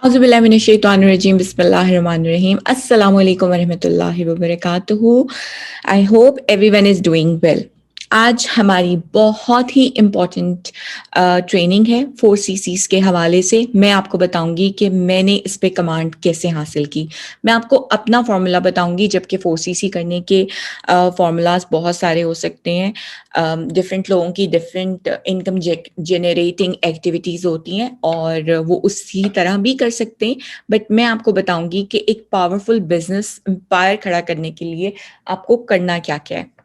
औज़ुबिल्लाहिमिनश्शैतानिर्रजीम बिस्मिल्लाहिर्रहमानिर्रहीम अस्सलामु अलैकुम वरहमतुल्लाहि वबरकातुहू। I hope everyone is doing well. आज हमारी बहुत ही इम्पॉर्टेंट ट्रेनिंग है 4 CCs के हवाले से। मैं आपको बताऊंगी कि मैंने इस पे कमांड कैसे हासिल की। मैं आपको अपना फार्मूला बताऊंगी, जबकि 4 CC करने के फार्मूलाज बहुत सारे हो सकते हैं। डिफरेंट लोगों की डिफरेंट इनकम जनरेटिंग एक्टिविटीज़ होती हैं और वो उसी तरह भी कर सकते हैं। बट मैं आपको बताऊंगी कि एक पावरफुल बिजनेस एम्पायर खड़ा करने के लिए आपको करना क्या क्या है।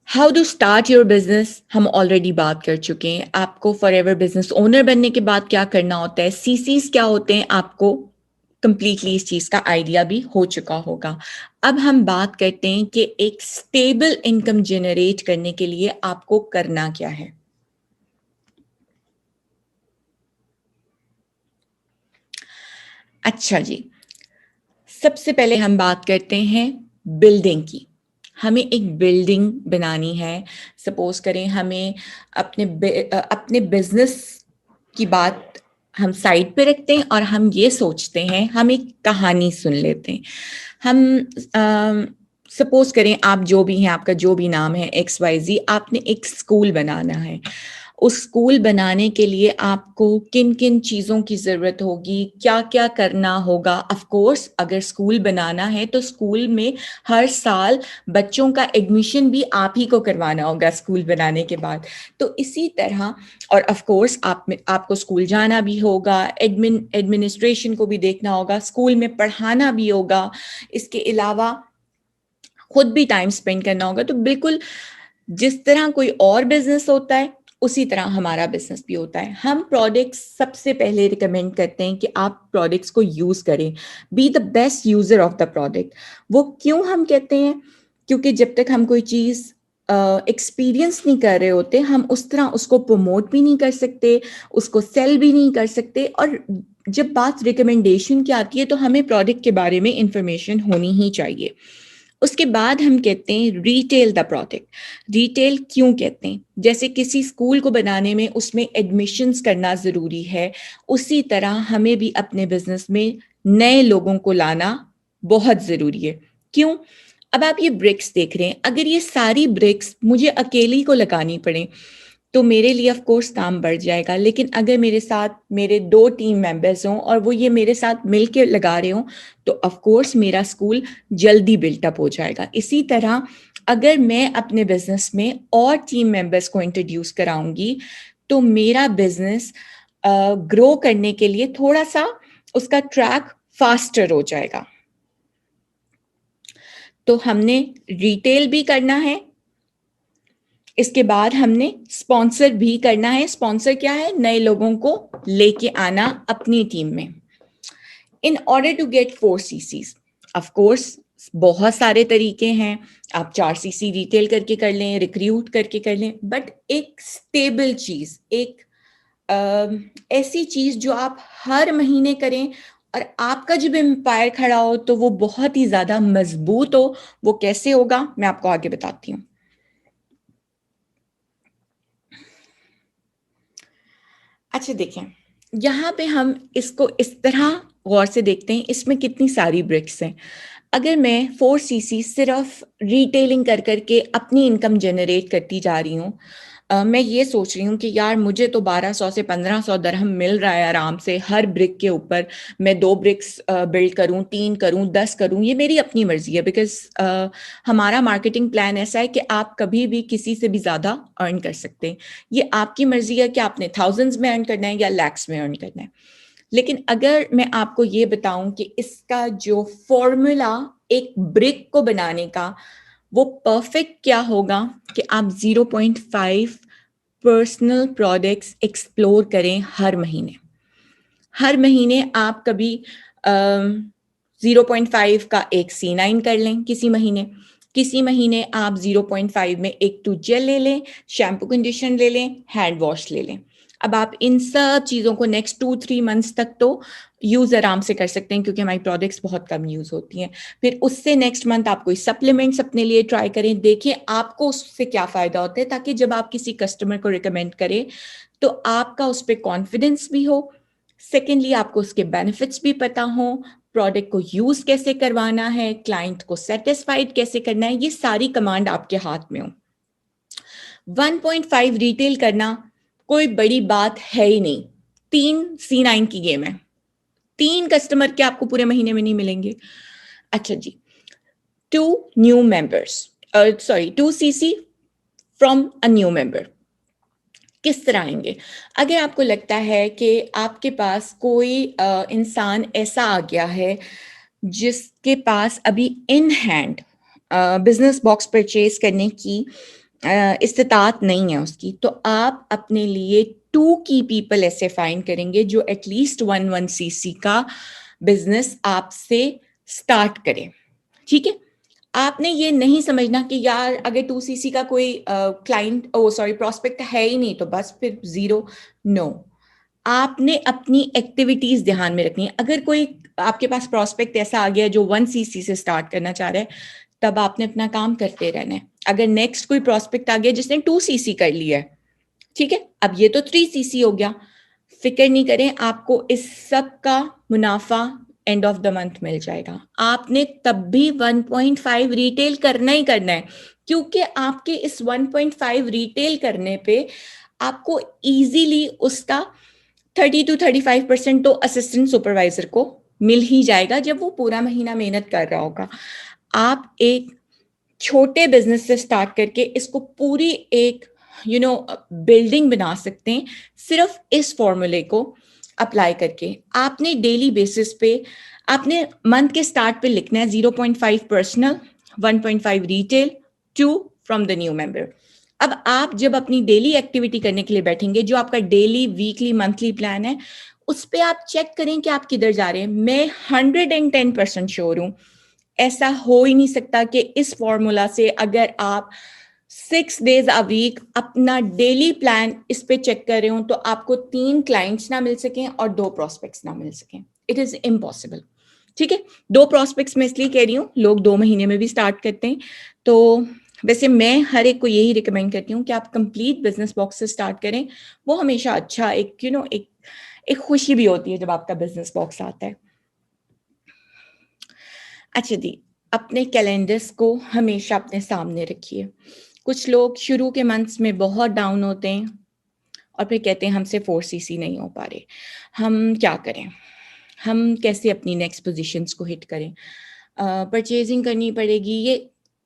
How to start your business हम ऑलरेडी बात कर चुके हैं। आपको फॉर एवर बिजनेस ओनर बनने के बाद क्या करना होता है, सीसीज क्या होते हैं, आपको कंप्लीटली इस चीज का आइडिया भी हो चुका होगा। अब हम बात करते हैं कि एक स्टेबल इनकम जनरेट करने के लिए आपको करना क्या है। अच्छा जी, सबसे पहले हम बात करते हैं बिल्डिंग की। हमें एक बिल्डिंग बनानी है। सपोज करें हमें अपने बिजनेस की बात हम साइड पे रखते हैं और हम ये सोचते हैं, हम एक कहानी सुन लेते हैं। हम सपोज करें आप जो भी हैं, आपका जो भी नाम है XYZ, आपने एक स्कूल बनाना है। उस स्कूल बनाने के लिए आपको किन किन चीज़ों की ज़रूरत होगी, क्या क्या करना होगा। ऑफ कोर्स अगर स्कूल बनाना है तो स्कूल में हर साल बच्चों का एडमिशन भी आप ही को करवाना होगा स्कूल बनाने के बाद। तो इसी तरह, और ऑफ कोर्स आपको स्कूल जाना भी होगा, एडमिनिस्ट्रेशन को भी देखना होगा, स्कूल में पढ़ाना भी होगा, इसके अलावा खुद भी टाइम स्पेंड करना होगा। तो बिल्कुल जिस तरह कोई और बिजनेस होता है उसी तरह हमारा बिजनेस भी होता है। हम प्रोडक्ट्स सबसे पहले रिकमेंड करते हैं कि आप प्रोडक्ट्स को यूज करें, be the best user of the product. वो क्यों हम कहते हैं, क्योंकि जब तक हम कोई चीज एक्सपीरियंस नहीं कर रहे होते, हम उस तरह उसको प्रमोट भी नहीं कर सकते, उसको सेल भी नहीं कर सकते। और जब बात रिकमेंडेशन की आती है तो हमें प्रोडक्ट के बारे में इंफॉर्मेशन होनी ही चाहिए। उसके बाद हम कहते हैं रिटेल द प्रोडक्ट। रिटेल क्यों कहते हैं, जैसे किसी स्कूल को बनाने में उसमें एडमिशन्स करना ज़रूरी है, उसी तरह हमें भी अपने बिजनेस में नए लोगों को लाना बहुत ज़रूरी है। क्यों? अब आप ये ब्रिक्स देख रहे हैं, अगर ये सारी ब्रिक्स मुझे अकेली को लगानी पड़े तो मेरे लिए ऑफ कोर्स काम बढ़ जाएगा। लेकिन अगर मेरे साथ मेरे 2 टीम मेंबर्स हों और वो ये मेरे साथ मिलके लगा रहे हों तो ऑफ कोर्स मेरा स्कूल जल्दी बिल्टअप हो जाएगा। इसी तरह अगर मैं अपने बिजनेस में और टीम मेंबर्स को इंट्रोड्यूस कराऊंगी तो मेरा बिजनेस ग्रो करने के लिए थोड़ा सा उसका ट्रैक फास्टर हो जाएगा। तो हमने रिटेल भी करना है, इसके बाद हमने स्पॉन्सर भी करना है। स्पॉन्सर क्या है? नए लोगों को लेके आना अपनी टीम में। In order to get 4 CCs, of course बहुत सारे तरीके हैं। आप 4 CC रिटेल करके कर लें, रिक्रूट करके कर लें, बट एक स्टेबल चीज, एक ऐसी चीज जो आप हर महीने करें और आपका जब एम्पायर खड़ा हो तो वो बहुत ही ज्यादा मजबूत हो। वो कैसे होगा मैं आपको आगे बताती हूँ। अच्छा देखें, यहाँ पे हम इसको इस तरह गौर से देखते हैं, इसमें कितनी सारी ब्रिक्स हैं। अगर मैं 4 CC सिर्फ रिटेलिंग कर करके अपनी इनकम जनरेट करती जा रही हूँ, मैं ये सोच रही हूँ कि यार मुझे तो 1200 से 1500 दरहम मिल रहा है आराम से हर ब्रिक के ऊपर, मैं 2 ब्रिक्स बिल्ड करूँ, 3 करूँ, 10 करूँ, ये मेरी अपनी मर्जी है। बिकॉज हमारा मार्केटिंग प्लान ऐसा है कि आप कभी भी किसी से भी ज़्यादा अर्न कर सकते हैं। ये आपकी मर्जी है कि आपने थाउजेंड्स में अर्न करना है या लैक्स में अर्न करना है। लेकिन अगर मैं आपको ये बताऊं कि इसका जो फॉर्मूला एक ब्रिक को बनाने का वो परफेक्ट क्या होगा, कि आप 0.5 पर्सनल प्रोडक्ट्स एक्सप्लोर करें हर महीने। हर महीने आप कभी 0.5 का एक C9 कर लें, किसी महीने आप 0.5 में एक टू जेल ले लें, शैम्पू कंडीशन ले लें, हैंड वॉश ले लें। अब आप इन सब चीज़ों को नेक्स्ट 2-3 मंथ्स तक तो यूज़ आराम से कर सकते हैं, क्योंकि हमारी प्रोडक्ट्स बहुत कम यूज़ होती हैं। फिर उससे नेक्स्ट मंथ आप कोई सप्लीमेंट्स अपने लिए ट्राई करें, देखें आपको उससे क्या फ़ायदा होता है, ताकि जब आप किसी कस्टमर को रिकमेंड करें तो आपका उस पर कॉन्फिडेंस भी हो, सेकेंडली आपको उसके बेनिफिट्स भी पता हो, प्रोडक्ट को यूज कैसे करवाना है, क्लाइंट को सेटिस्फाइड कैसे करना है, ये सारी कमांड आपके हाथ में हो। 1.5 रिटेल करना कोई बड़ी बात है ही नहीं। 3 C9 की गेम है, 3 कस्टमर के आपको पूरे महीने में नहीं मिलेंगे। अच्छा जी, 2 new members, sorry 2 CC from a new member किस तरह आएंगे? अगर आपको लगता है कि आपके पास कोई इंसान ऐसा आ गया है जिसके पास अभी in hand business box purchase करने की इस्तिताअत नहीं है उसकी, तो आप अपने लिए 2 की पीपल ऐसे फाइंड करेंगे जो एटलीस्ट 1 CC का बिजनेस आपसे स्टार्ट करें। ठीक है, आपने ये नहीं समझना कि यार अगर 2 CC का कोई क्लाइंट प्रोस्पेक्ट है ही नहीं तो बस फिर जीरो। नो, आपने अपनी एक्टिविटीज ध्यान में रखनी है। अगर कोई आपके पास प्रोस्पेक्ट ऐसा आ गया जो 1 CC से स्टार्ट करना चाह रहा है, तब आपने अपना काम करते रहना है। अगर नेक्स्ट कोई प्रोस्पेक्ट आ गया जिसने 2 CC कर लिया है, ठीक है, अब ये तो 3 CC हो गया, फिक्र नहीं करें, आपको इस सब का मुनाफा एंड ऑफ द मंथ मिल जाएगा। आपने तब भी 1.5 रिटेल करना ही करना है, क्योंकि आपके इस 1.5 रिटेल करने पे आपको इजीली उसका 30 to 35% तो असिस्टेंट सुपरवाइजर को मिल ही जाएगा जब वो पूरा महीना मेहनत कर रहा होगा। आप एक छोटे बिजनेस से स्टार्ट करके इसको पूरी एक बिल्डिंग बना सकते हैं सिर्फ इस फॉर्मूले को अप्लाई करके। आपने डेली बेसिस पे, आपने मंथ के स्टार्ट पे लिखना है 0.5 personal, 1.5 retail, 2 from the new member. अब आप जब अपनी डेली एक्टिविटी करने के लिए बैठेंगे, जो आपका डेली वीकली मंथली प्लान है, उस पर आप चेक करें कि आप किधर जा रहे हैं। मैं 110% श्योर हूं, ऐसा हो ही नहीं सकता कि इस फॉर्मूला से अगर आप 6 days a week अपना डेली प्लान इस पे चेक कर रहे हो तो आपको 3 क्लाइंट्स ना मिल सकें और 2 प्रोस्पेक्ट्स ना मिल सकें। It is impossible. ठीक है, 2 प्रोस्पेक्ट्स में इसलिए कह रही हूँ, लोग 2 महीने में भी स्टार्ट करते हैं। तो वैसे मैं हर एक को यही रिकमेंड करती हूँ कि आप कंप्लीट बिजनेस बॉक्स से स्टार्ट करें। वो हमेशा अच्छा, एक खुशी भी होती है जब आपका बिजनेस बॉक्स आता है। अच्छा जी, अपने कैलेंडर्स को हमेशा अपने सामने रखिए। कुछ लोग शुरू के मंथ्स में बहुत डाउन होते हैं और फिर कहते हैं हमसे 4 CC नहीं हो पा रहे, हम क्या करें, हम कैसे अपनी नेक्स्ट पोजीशंस को हिट करें, परचेजिंग करनी पड़ेगी।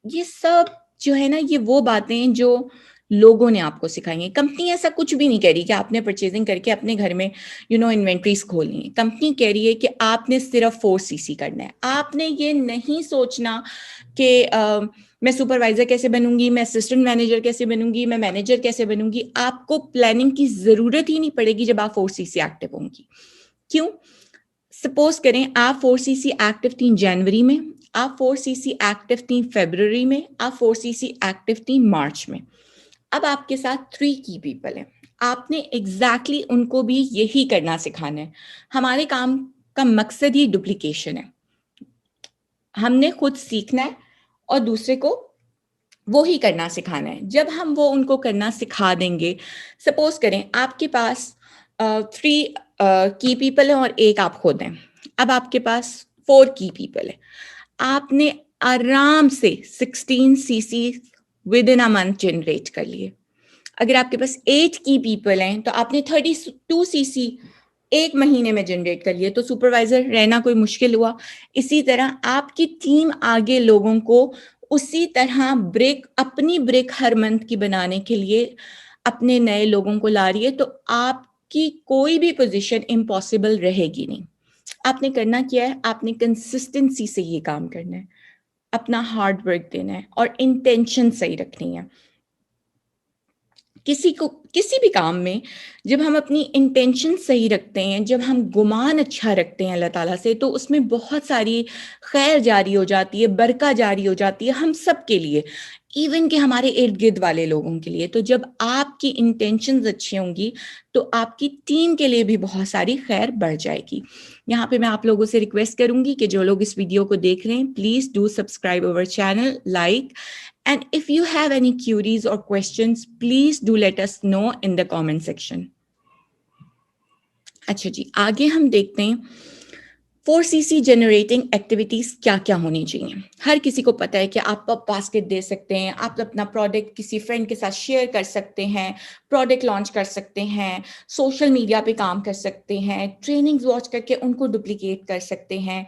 ये सब जो है ना, ये वो बातें हैं जो लोगों ने आपको सिखाई हैं। कंपनी ऐसा कुछ भी नहीं कह रही कि आपने परचेजिंग करके अपने घर में इन्वेंट्रीज खोलनी है। कंपनी कह रही है कि आपने सिर्फ 4 CC करना है। आपने ये नहीं सोचना कि मैं सुपरवाइजर कैसे बनूंगी, मैं असिस्टेंट मैनेजर कैसे बनूंगी, मैं मैनेजर कैसे बनूंगी। आपको प्लानिंग की जरूरत ही नहीं पड़ेगी जब आप 4 CC एक्टिव होंगी। क्यों? सपोज करें आप 4 CC एक्टिव थी जनवरी में, आप 4 CC एक्टिव थी फरवरी में, आप 4 CC एक्टिव थी मार्च में। अब आपके साथ 3 की पीपल हैं, आपने एग्जैक्टली उनको भी यही करना सिखाना है। हमारे काम का मकसद ही डुप्लीकेशन है। हमने खुद सीखना है और दूसरे को वो ही करना सिखाना है। जब हम वो उनको करना सिखा देंगे, सपोज करें आपके पास 3 की पीपल हैं और एक आप खुद हैं, अब आपके पास 4 की पीपल है। आपने आराम से 16 CC with in a month generate कर लिए। अगर आपके पास 8 की पीपल हैं तो आपने 32 CC एक महीने में जनरेट कर लिए, तो सुपरवाइजर रहना कोई मुश्किल हुआ? इसी तरह आपकी टीम आगे लोगों को उसी तरह अपनी ब्रेक हर मंथ की बनाने के लिए अपने नए लोगों को ला रही है, तो आपकी कोई भी पोजीशन इम्पॉसिबल रहेगी नहीं। आपने करना क्या है, आपने कंसिस्टेंसी से ये काम करना है, अपना हार्ड वर्क देना है और इंटेंशन सही रखनी है। किसी भी काम में जब हम अपनी इंटेंशन सही रखते हैं, जब हम गुमान अच्छा रखते हैं अल्लाह ताला से, तो उसमें बहुत सारी खैर जारी हो जाती है, बरका जारी हो जाती है हम सब के लिए, इवन कि हमारे इर्द गिर्द वाले लोगों के लिए। तो जब आपकी इंटेंशंस अच्छी होंगी तो आपकी टीम के लिए भी बहुत सारी खैर बढ़ जाएगी। यहाँ पे मैं आप लोगों से रिक्वेस्ट करूंगी कि जो लोग इस वीडियो को देख रहे हैं, please do subscribe our channel, like, and if you have any queries or questions, please do let us know in the comment section. अच्छा जी, आगे हम देखते हैं 4CC जनरेटिंग एक्टिविटीज़ क्या-क्या होनी चाहिए। हर किसी को पता है कि आप बास्केट दे सकते हैं, आप अपना प्रोडक्ट किसी फ्रेंड के साथ शेयर कर सकते हैं, प्रोडक्ट लॉन्च कर सकते हैं, सोशल मीडिया पे काम कर सकते हैं, ट्रेनिंग्स वॉच करके उनको डुप्लिकेट कर सकते हैं,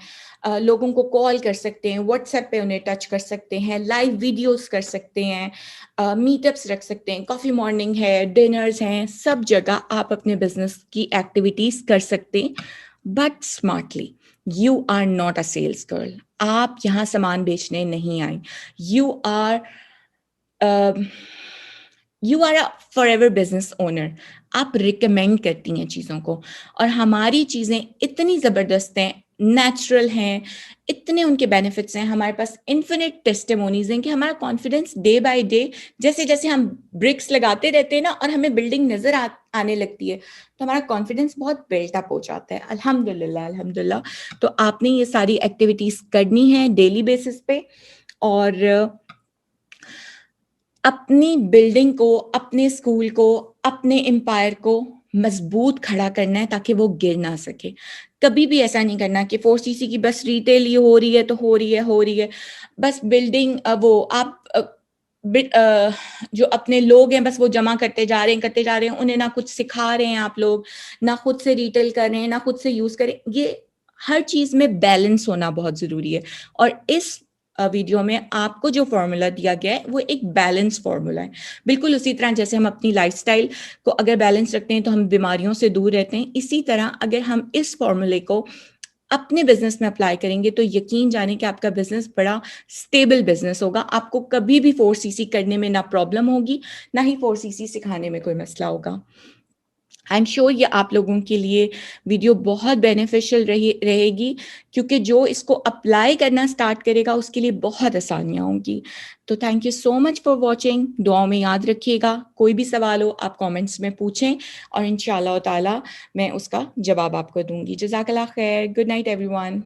लोगों को कॉल कर सकते हैं, व्हाट्सएप पे उन्हें टच कर सकते हैं, लाइव वीडियोज़ कर सकते हैं, मीटअप्स रख सकते हैं, कॉफ़ी मॉर्निंग है, डिनर्स हैं, सब जगह आप अपने बिज़नेस की एक्टिविटीज़ कर सकते हैं, but smartly. You are not a sales girl. आप यहाँ सामान बेचने नहीं आए। You are you are a forever business owner. आप रिकमेंड करती हैं चीज़ों को, और हमारी चीज़ें इतनी ज़बरदस्त हैं, नेचुरल हैं, इतने उनके बेनिफिट्स हैं, हमारे पास इन्फिनिट टेस्टिमोनीज हैं कि हमारा कॉन्फिडेंस डे बाय डे, जैसे जैसे हम ब्रिक्स लगाते रहते हैं ना और हमें बिल्डिंग नज़र आने लगती है, तो हमारा कॉन्फिडेंस बहुत बिल्टअप हो जाता है। अल्हम्दुलिल्लाह, अल्हम्दुलिल्लाह। तो आपने ये सारी एक्टिविटीज़ करनी है डेली बेसिस पे, और अपनी बिल्डिंग को, अपने स्कूल को, अपने एम्पायर को मजबूत खड़ा करना है ताकि वो गिर ना सके। कभी भी ऐसा नहीं करना कि 4CC की बस रिटेल ये हो रही है तो हो रही है। बस बिल्डिंग वो आप जो अपने लोग हैं बस वो जमा करते जा रहे हैं, उन्हें ना कुछ सिखा रहे हैं आप लोग, ना खुद से रिटेल कर रहे हैं, ना खुद से यूज़ करें। ये हर चीज़ में बैलेंस होना बहुत ज़रूरी है, और इस वीडियो में आपको जो फॉर्मूला दिया गया है वो एक बैलेंस फॉर्मूला है। बिल्कुल उसी तरह जैसे हम अपनी लाइफस्टाइल को अगर बैलेंस रखते हैं तो हम बीमारियों से दूर रहते हैं, इसी तरह अगर हम इस फॉर्मूले को अपने बिजनेस में अप्लाई करेंगे तो यकीन जाने कि आपका बिजनेस बड़ा स्टेबल बिजनेस होगा। आपको कभी भी 4CC करने में ना प्रॉब्लम होगी, ना ही 4CC सिखाने में कोई मसला होगा। आई एम श्योर ये आप लोगों के लिए वीडियो बहुत बेनिफिशियल रहेगी, क्योंकि जो इसको अप्लाई करना स्टार्ट करेगा उसके लिए बहुत आसानियाँ होंगी। तो thank you so much for watching. दुआओं में याद रखिएगा, कोई भी सवाल हो आप कमेंट्स में पूछें और इंशाअल्लाह ताला मैं उसका जवाब आपको दूंगी। जज़ाकल्लाह खैर। Good night everyone.